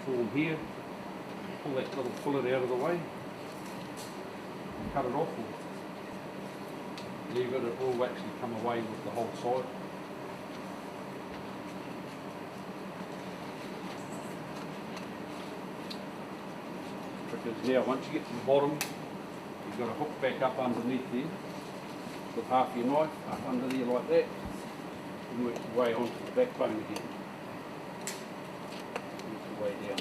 form here. Pull that little fillet out of the way, cut it off, or leave it, it will actually come away with the whole side. Because now once you get to the bottom, you've got to hook back up underneath there with half your knife up under there like that, and work your way onto the backbone again. Work your way down.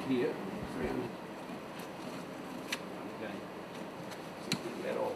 Here, around again, so get that off.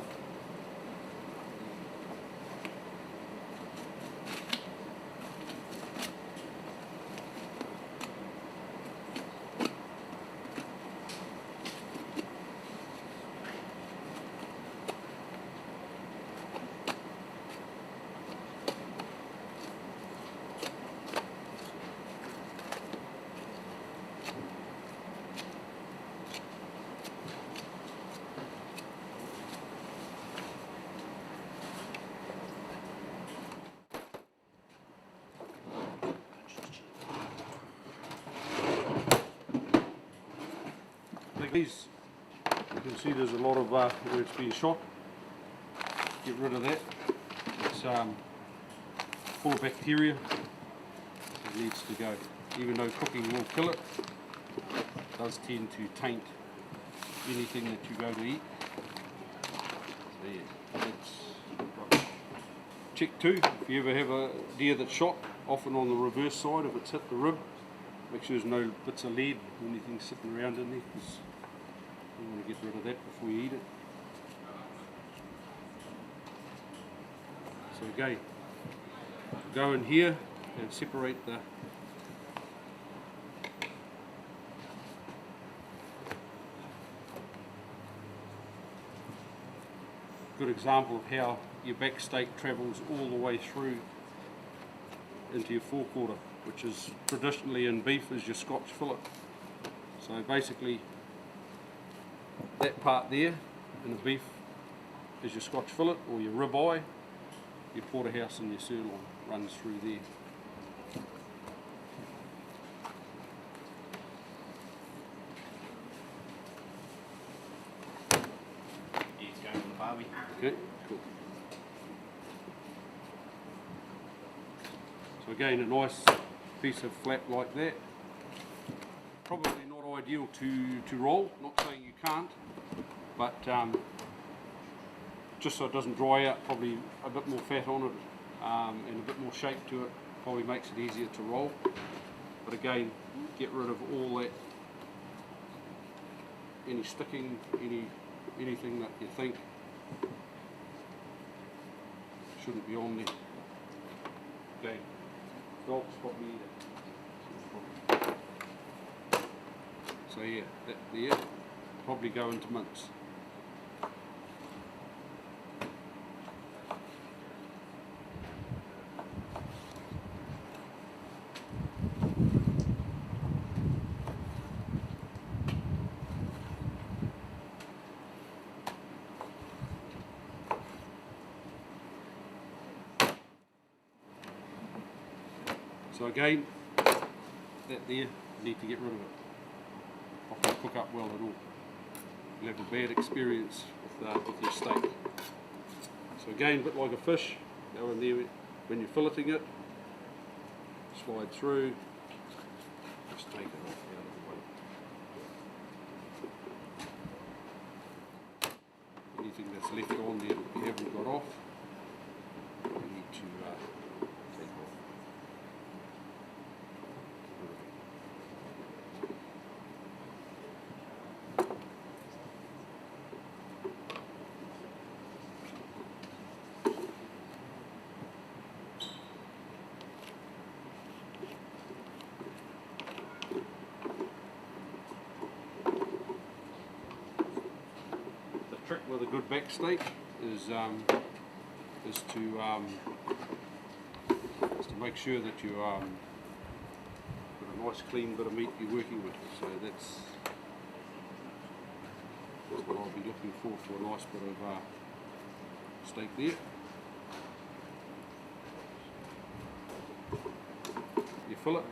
These, you can see there's a lot of where it's been shot. Get rid of that. It's full of bacteria. It needs to go. Even though cooking will kill it, it does tend to taint anything that you go to eat. So yeah, that's right. Check too, if you ever have a deer that's shot, often on the reverse side, if it's hit the rib, make sure there's no bits of lead or anything sitting around in there, because you want to get rid of that before you eat it. So again, go in here and separate the good example of how your back steak travels all the way through into your forequarter, which is traditionally in beef is your Scotch fillet. So basically that part there in the beef is your Scotch fillet or your ribeye. Your porterhouse and your sirloin runs through there. He's going on the barbie. Okay, cool. So again, a nice piece of flat like that. Probably not ideal to roll, not saying you can't, but just so it doesn't dry out, probably a bit more fat on it and a bit more shape to it probably makes it easier to roll. But again, get rid of all that, any sticking, anything that you think shouldn't be on there. Okay, dogs probably eat it. So yeah, that there, probably go into mince. So again, that there, you need to get rid of it. Not going to cook up well at all. You'll have a bad experience with your steak. So again, a bit like a fish, go in there when you're filleting it, slide through, just take it off out of the way. Anything that's left on there that you haven't got off, you need to take off. With a good back steak is is to make sure that you got a nice clean bit of meat you're working with. So that's what I'll be looking for a nice bit of steak there. Your fillet,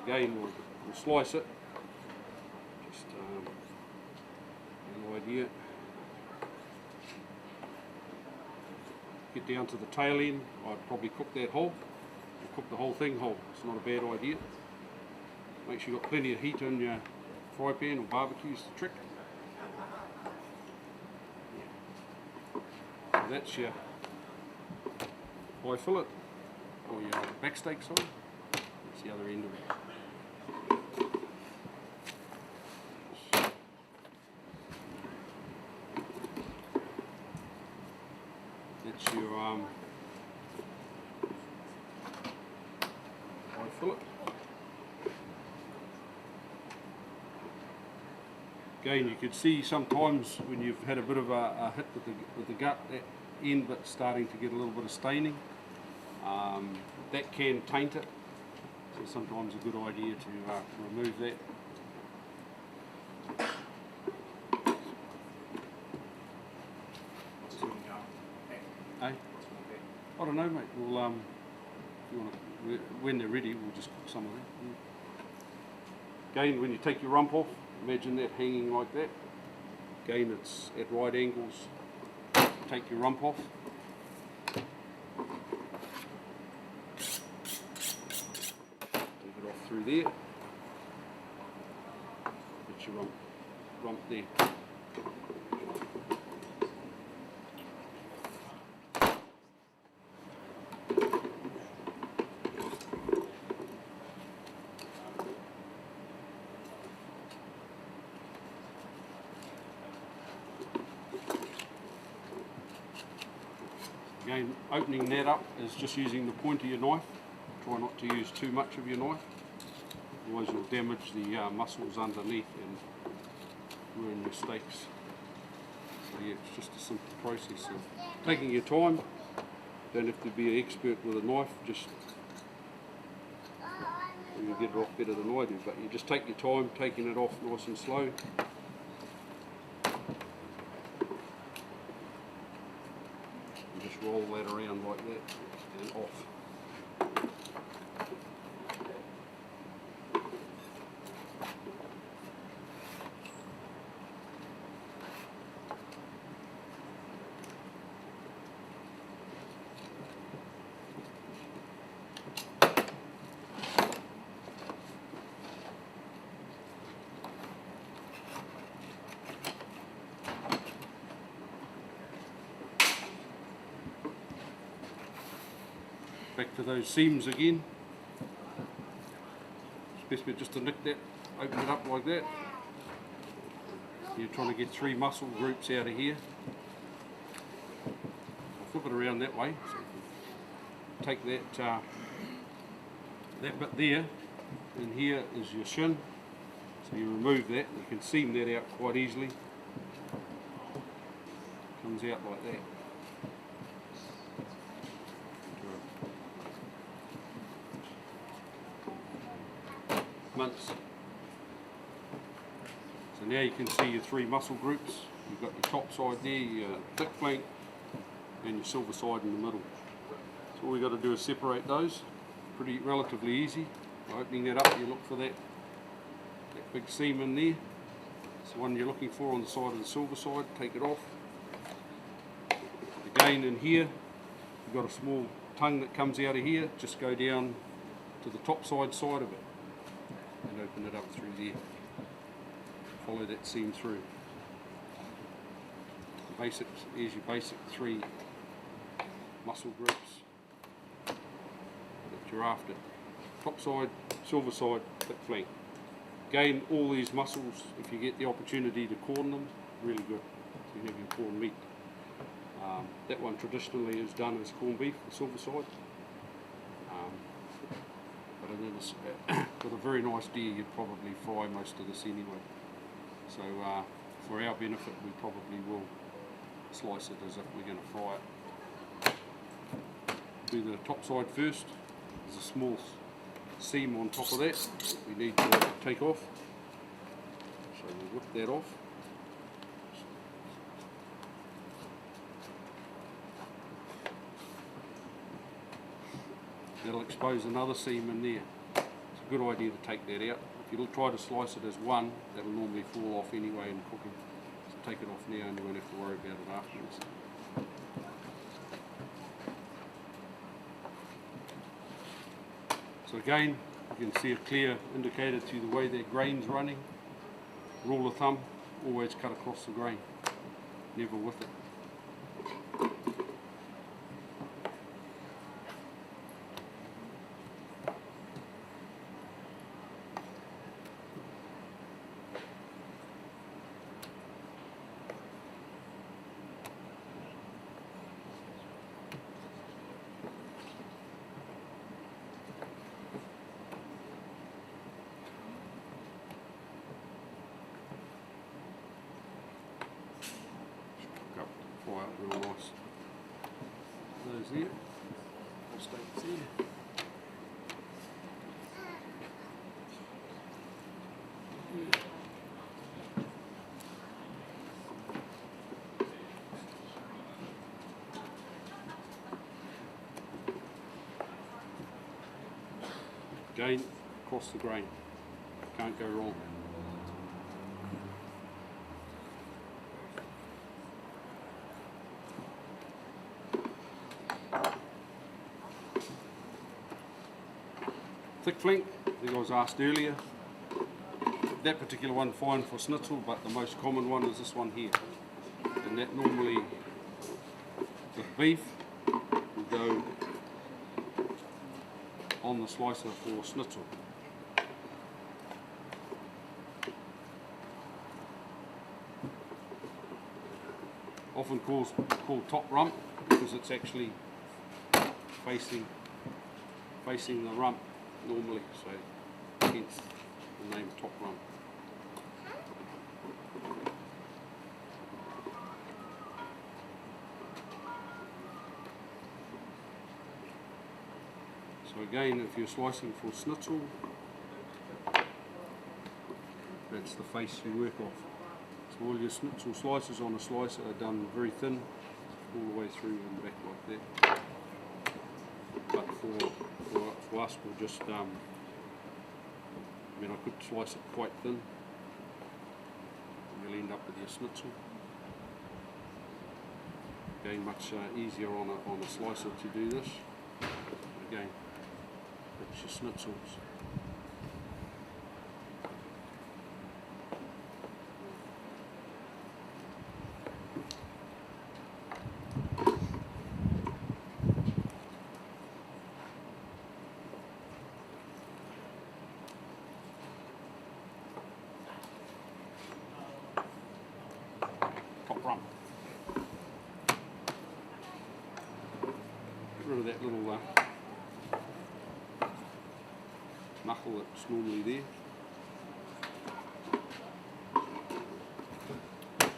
again we'll slice it, just an idea. Get down to the tail end. I'd probably cook that whole, or cook the whole thing whole. It's not a bad idea. Make sure you've got plenty of heat in your fry pan or barbecue's the trick. So that's your high fillet, or your back steak, sorry. That's the other end of it. That's your high fillet. Again, you can see sometimes when you've had a bit of a hit with the gut, that end bit's starting to get a little bit of staining. That can taint it, so sometimes a good idea to remove that. Hey? I don't know, mate. We'll if you want to, when they're ready, we'll just cook some of that. Again, when you take your rump off, imagine that hanging like that. Again, it's at right angles. Take your rump off. Take it off through there. Get your rump there. Again, opening that up is just using the point of your knife. Try not to use too much of your knife, otherwise you'll damage the muscles underneath and ruin your steaks. So yeah, it's just a simple process. So taking your time, don't have to be an expert with a knife, just you get it off better than I do, but you just take your time, taking it off nice and slow. Just roll that around like that and off. Back to those seams again. It's best bet just to nick that, open it up like that. You're trying to get 3 muscle groups out of here. I'll flip it around that way. So take that that bit there, and here is your shin. So you remove that, you can seam that out quite easily. Comes out like that. Mince. So now you can see your 3 muscle groups. You've got your top side there, your thick flank, and your silver side in the middle. So all we've got to do is separate those. Pretty relatively easy. By opening that up, you look for that big seam in there. It's the one you're looking for on the side of the silver side. Take it off. Again, in here, you've got a small tongue that comes out of here. Just go down to the top side of it and open it up through there. Follow that seam through. The basics is your basic 3 muscle groups that you're after. Top side, silver side, thick flank. Again, all these muscles, if you get the opportunity to corn them, really good. So you have your corned meat. That one traditionally is done as corned beef, the silver side. But it is, with a very nice deer, you'd probably fry most of this anyway. So for our benefit, we probably will slice it as if we're going to fry it. to the top side first. There's a small seam on top of that we need to take off. So we'll whip that off. That'll expose another seam in there. It's a good idea to take that out. If you try to slice it as one, that'll normally fall off anyway in cooking. So take it off now and you won't have to worry about it afterwards. So again, you can see a clear indicator to the way that grain's running. Rule of thumb, always cut across the grain, never with it. Fry up real nice. Those there, all stays there. Again, across the grain, can't go wrong. Thick flank, I think I was asked earlier. That particular one fine for schnitzel, but the most common one is this one here. And that normally, with beef, will go on the slicer for schnitzel. Often called top rump because it's actually facing the rump normally, so hence the name top rump. So again, if you're slicing for schnitzel, that's the face you work off. So all your schnitzel slices on a slicer are done very thin, all the way through and back like that. But for us, we'll just, I could slice it quite thin. You'll end up with your schnitzel. Again, much easier on a slicer to do this. Again, that's your schnitzels. Top rump. Get rid of that little knuckle that's normally there.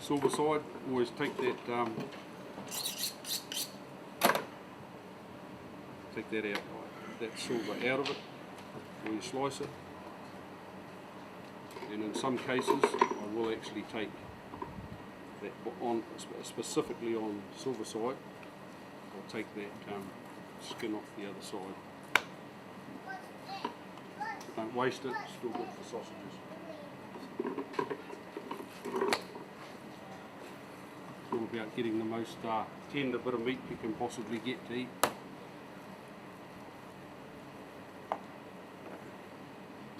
Silver side, always take that out. That silver out of it when you slice it. And in some cases, I will actually take that on, specifically on silver side. I'll take that skin off the other side. Don't waste it, still good for sausages. It's all about getting the most tender bit of meat you can possibly get to eat.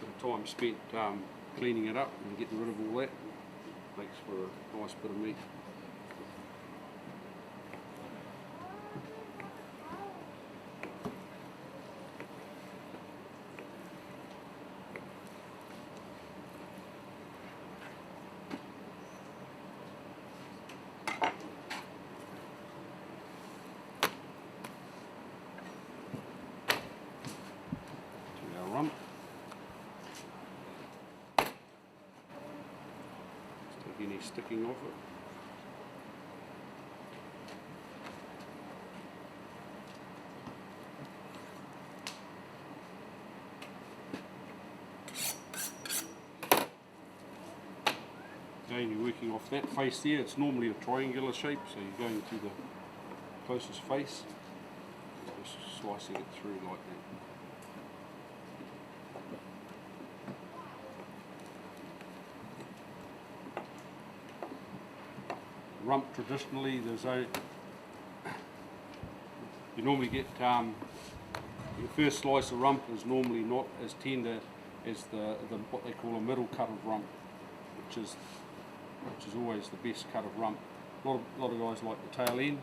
Bit of time spent cleaning it up and getting rid of all that makes for a nice bit of meat. Rump. Just take any sticking off it. working off that face there. It's normally a triangular shape, so you're going to the closest face, just slicing it through like that. Rump traditionally, you normally get your first slice of rump is normally not as tender as the what they call a middle cut of rump, which is always the best cut of rump. A lot of guys like the tail end,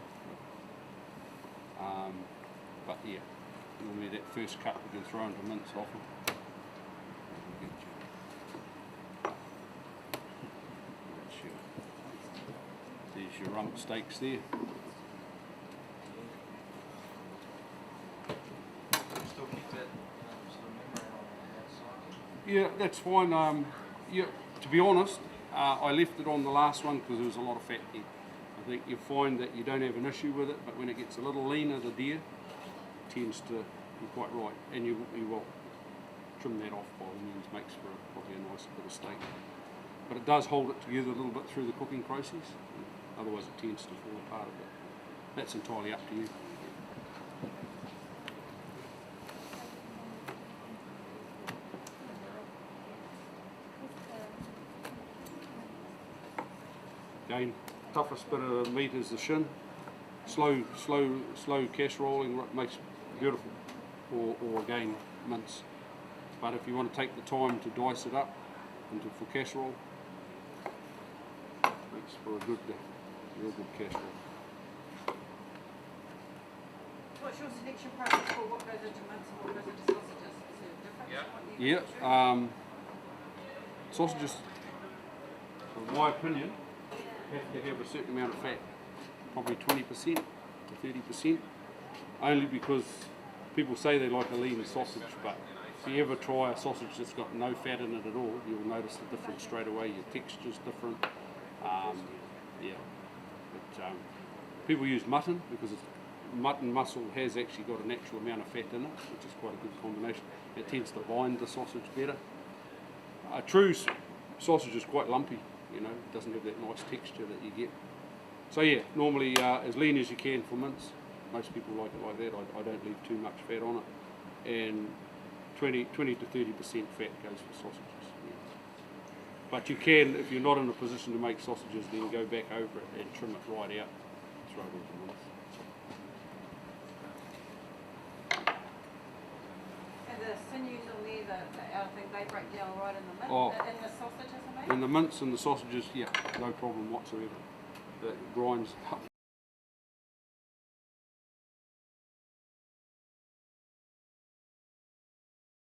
but yeah, normally that first cut we can throw into mince often. There's your rump steaks there. Still keep that sort of membrane on that side. Yeah, that's fine. Yeah, to be honest, I left it on the last one because there was a lot of fat there. I think you'll find that you don't have an issue with it, but when it gets a little leaner, the deer tends to be quite right, and you will trim that off by all means. Makes for probably a nice bit of steak. But it does hold it together a little bit through the cooking process. Otherwise, it tends to fall apart a bit. That's entirely up to you. Again, toughest bit of meat is the shin. Slow casseroling makes beautiful, or again mince. But if you want to take the time to dice it up for casserole, makes for a real good casserole. What's your selection process for what goes into mince and what goes into sausages? Is it different? What you Yeah, sausages, in my opinion, have to have a certain amount of fat, probably 20% to 30%, only because people say they like a lean sausage, but if you ever try a sausage that's got no fat in it at all, you'll notice the difference straight away. Your texture's different. Yeah, but people use mutton because mutton muscle has actually got a natural amount of fat in it, which is quite a good combination. It tends to bind the sausage better. A true sausage is quite lumpy, you know, it doesn't have that nice texture that you get. So yeah, normally as lean as you can for mince. Most people like it like that. I don't leave too much fat on it, and 20 to 30% fat goes for sausages. Yeah. But you can, if you're not in a position to make sausages, then go back over it and trim it right out, throw it into mince. And the sinews on there, the outer thing, they break down right in the mince, Oh. in the sausages, I mean? In the mince and the sausages, yeah, no problem whatsoever. It grinds up.